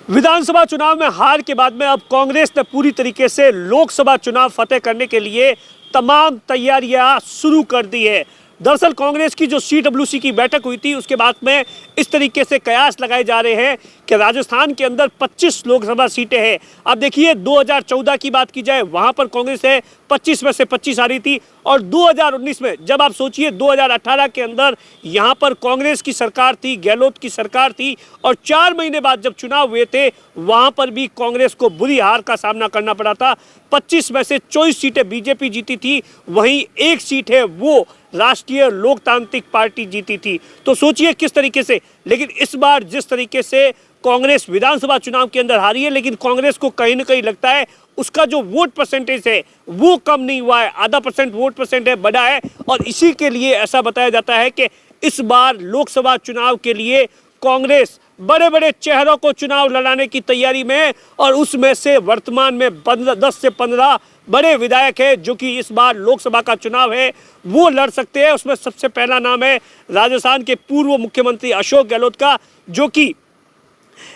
विधानसभा चुनाव में हार के बाद में अब कांग्रेस ने पूरी तरीके से लोकसभा चुनाव फतेह करने के लिए तमाम तैयारियां शुरू कर दी है। दरअसल कांग्रेस की जो CWC की बैठक हुई थी उसके बाद में इस तरीके से कयास लगाए जा रहे हैं कि राजस्थान के अंदर 25 लोकसभा सीटें हैं। अब देखिए 2014 की बात की जाए, वहां पर कांग्रेस है 25 में से 25 आ रही थी, और 2019 में जब आप सोचिए 2018 के अंदर यहां पर कांग्रेस की सरकार थी, गहलोत की सरकार थी, और 4 महीने बाद जब चुनाव हुए थे वहां पर भी कांग्रेस को बुरी हार का सामना करना पड़ा था। 25 में से 24 सीटें बीजेपी जीती थी, वहीं एक सीट है वो राष्ट्रीय लोकतांत्रिक पार्टी जीती थी। तो सोचिए किस तरीके से, लेकिन इस बार जिस तरीके से कांग्रेस विधानसभा चुनाव के अंदर हारी है, लेकिन कांग्रेस को कहीं ना कहीं लगता है उसका जो वोट परसेंटेज है वो कम नहीं हुआ है, आधा % वोट परसेंट है बढ़ा है, और इसी के लिए ऐसा बताया जाता है कि इस बार लोकसभा चुनाव के लिए कांग्रेस बड़े बड़े चेहरों को चुनाव लड़ाने की तैयारी में है, और उसमें से वर्तमान में 10 से 15 बड़े विधायक हैं जो कि इस बार लोकसभा का चुनाव है वो लड़ सकते हैं। उसमें सबसे पहला नाम है राजस्थान के पूर्व मुख्यमंत्री अशोक गहलोत का, जो कि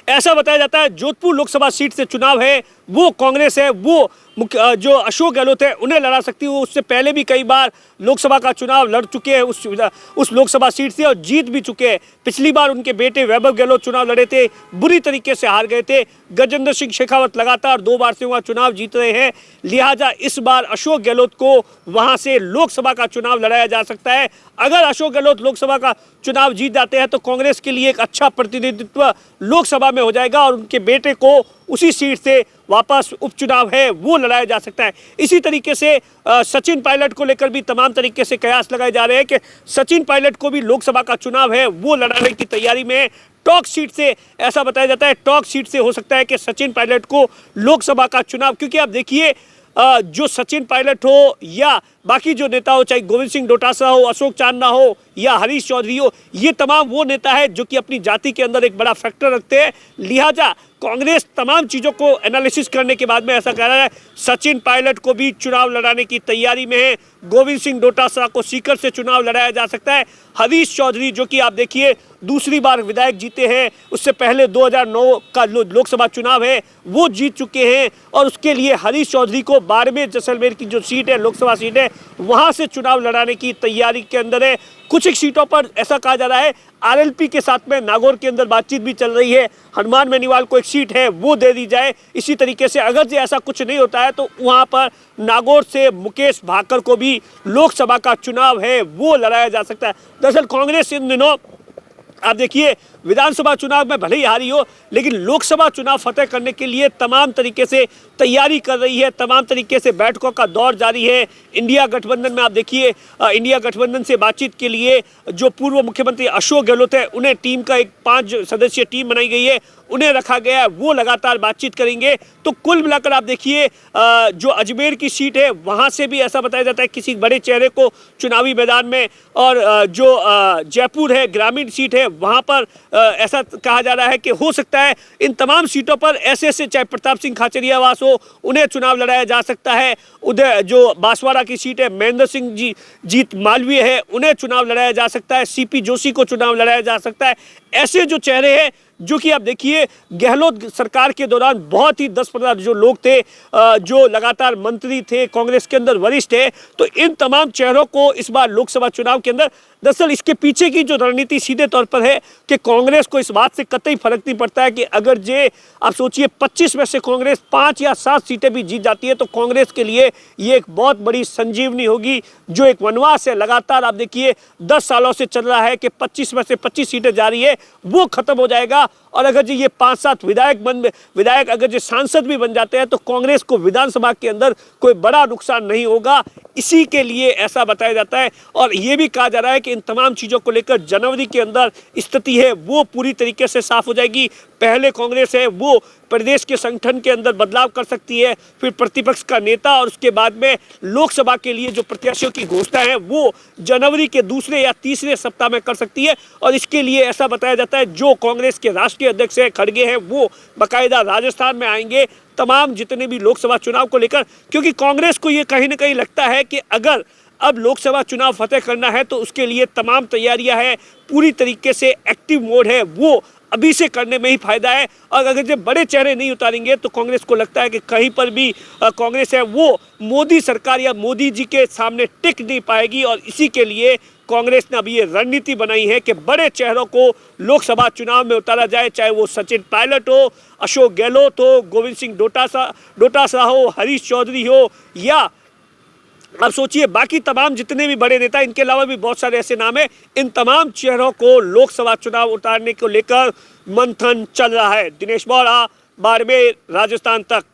ऐसा बताया जाता है जोधपुर लोकसभा सीट से चुनाव है वो कांग्रेस है, वो जो अशोक गहलोत है उन्हें लड़ा सकती है। वो उससे पहले भी कई बार लोकसभा का चुनाव लड़ चुके हैं उस लोकसभा सीट से, और जीत भी चुके हैं। पिछली बार उनके बेटे वैभव गहलोत चुनाव लड़े थे, बुरी तरीके से हार गए थे। गजेंद्र सिंह शेखावत लगातार 2 बार से वहाँ चुनाव जीत रहे हैं, लिहाजा इस बार अशोक गहलोत को वहाँ से लोकसभा का चुनाव लड़ाया जा सकता है। अगर अशोक गहलोत लोकसभा का चुनाव जीत जाते हैं तो कांग्रेस के लिए एक अच्छा प्रतिनिधित्व लोकसभा में हो जाएगा, और उनके बेटे को उसी सीट से वापस उपचुनाव है वो लड़ाया जा सकता है। इसी तरीके से सचिन पायलट को लेकर भी तमाम तरीके से कयास लगाए जा रहे हैं कि सचिन पायलट को भी लोकसभा का चुनाव है वो लड़ाने की तैयारी में है। टॉक सीट से ऐसा बताया जाता है, टॉक सीट से हो सकता है कि सचिन पायलट को लोकसभा का चुनाव, क्योंकि आप देखिए जो सचिन पायलट हो या बाकी जो नेता हो, चाहे गोविंद सिंह डोटासरा हो, अशोक चांदना हो या हरीश चौधरी हो, ये तमाम वो नेता है जो कि अपनी जाति के अंदर एक बड़ा फैक्टर रखते हैं। लिहाजा कांग्रेस तमाम चीज़ों को एनालिसिस करने के बाद में ऐसा कह रहा है सचिन पायलट को भी चुनाव लड़ाने की तैयारी में है। गोविंद सिंह डोटासरा को सीकर से चुनाव लड़ाया जा सकता है। हरीश चौधरी जो कि आप देखिए दूसरी बार विधायक जीते हैं, उससे पहले 2009 का लोकसभा चुनाव है वो जीत चुके हैं, और उसके लिए हरीश चौधरी को बाड़मेर जैसलमेर की जो सीट है लोकसभा सीट है वहाँ से चुनाव लड़ाने की तैयारी के अंदर है। कुछ एक सीटों पर ऐसा कहा जा रहा है RLP के साथ में नागौर के अंदर बातचीत भी चल रही है, हनुमान बेनीवाल को एक सीट है वो दे दी जाए। इसी तरीके से अगर जो ऐसा कुछ नहीं होता है तो वहाँ पर नागौर से मुकेश भाकर को भी लोकसभा का चुनाव है वो लड़ाया जा सकता है। दरअसल कांग्रेस इन दिनों आप देखिए विधानसभा चुनाव में भले ही हारी हो, लेकिन लोकसभा चुनाव फतेह करने के लिए तमाम तरीके से तैयारी कर रही है, तमाम तरीके से बैठकों का दौर जारी है। इंडिया गठबंधन में आप देखिए इंडिया गठबंधन से बातचीत के लिए जो पूर्व मुख्यमंत्री अशोक गहलोत है उन्हें टीम का एक 5 सदस्यीय टीम बनाई गई है, उन्हें रखा गया है, वो लगातार बातचीत करेंगे। तो कुल मिलाकर आप देखिए जो अजमेर की सीट है वहाँ से भी ऐसा बताया जाता है किसी बड़े चेहरे को चुनावी मैदान में, और जो जयपुर है ग्रामीण सीट है वहाँ पर ऐसा कहा जा रहा है कि हो सकता है इन तमाम सीटों पर ऐसे चाहे प्रताप सिंह खाचरियावास हो उन्हें चुनाव लड़ाया जा सकता है। उधर जो बांसवाड़ा की सीट है महेंद्र सिंह जीत मालवीय है उन्हें चुनाव लड़ाया जा सकता है, CP जोशी को चुनाव लड़ाया जा सकता है। ऐसे जो चेहरे हैं जो कि आप देखिए गहलोत सरकार के दौरान बहुत ही 10-15 जो लोग थे जो लगातार मंत्री थे कांग्रेस के अंदर वरिष्ठ है, तो इन तमाम चेहरों को इस बार लोकसभा चुनाव के अंदर, दरअसल इसके पीछे की जो रणनीति सीधे तौर पर है कि कांग्रेस को इस बात से कतई फर्क नहीं पड़ता है कि अगर जे आप सोचिए 25 में से कांग्रेस 5 या 7 सीटें भी जीत जाती है तो कांग्रेस के लिए ये एक बहुत बड़ी संजीवनी होगी। जो एक वनवास है लगातार आप देखिए 10 सालों से चल रहा है कि 25 में से 25 सीटें जा रही है वो खत्म हो जाएगा, और अगर जी ये 5-7 विधायक अगर जो सांसद भी बन जाते हैं तो कांग्रेस को विधानसभा के अंदर कोई बड़ा नुकसान नहीं होगा। इसी के लिए ऐसा बताया जाता है, और ये भी कहा जा रहा है कि इन तमाम चीज़ों को लेकर जनवरी के अंदर स्थिति है वो पूरी तरीके से साफ हो जाएगी। पहले कांग्रेस है वो प्रदेश के संगठन के अंदर बदलाव कर सकती है, फिर प्रतिपक्ष का नेता, और उसके बाद में लोकसभा के लिए जो प्रत्याशियों की घोषणा है वो जनवरी के दूसरे या तीसरे सप्ताह में कर सकती है। और इसके लिए ऐसा बताया जाता है जो कांग्रेस के राष्ट्रीय अध्यक्ष है खड़गे हैं वो बाकायदा राजस्थान में आएंगे तमाम जितने भी लोकसभा चुनाव को लेकर, क्योंकि कांग्रेस को ये कहीं ना कहीं लगता है कि अगर अब लोकसभा चुनाव फतेह करना है तो उसके लिए तमाम तैयारियां हैं, पूरी तरीके से एक्टिव मोड है वो अभी से करने में ही फायदा है। और अगर जब बड़े चेहरे नहीं उतारेंगे तो कांग्रेस को लगता है कि कहीं पर भी कांग्रेस है वो मोदी सरकार या मोदी जी के सामने टिक नहीं पाएगी। और इसी के लिए कांग्रेस ने अभी ये रणनीति बनाई है कि बड़े चेहरों को लोकसभा चुनाव में उतारा जाए, चाहे वो सचिन पायलट हो, अशोक गहलोत हो, गोविंद सिंह डोटासरा हो, हरीश चौधरी हो, या अब सोचिए बाकी तमाम जितने भी बड़े नेता, इनके अलावा भी बहुत सारे ऐसे नाम हैं, इन तमाम चेहरों को लोकसभा चुनाव उतारने को लेकर मंथन चल रहा है। दिनेश बोहरा, बाड़मेर, राजस्थान तक।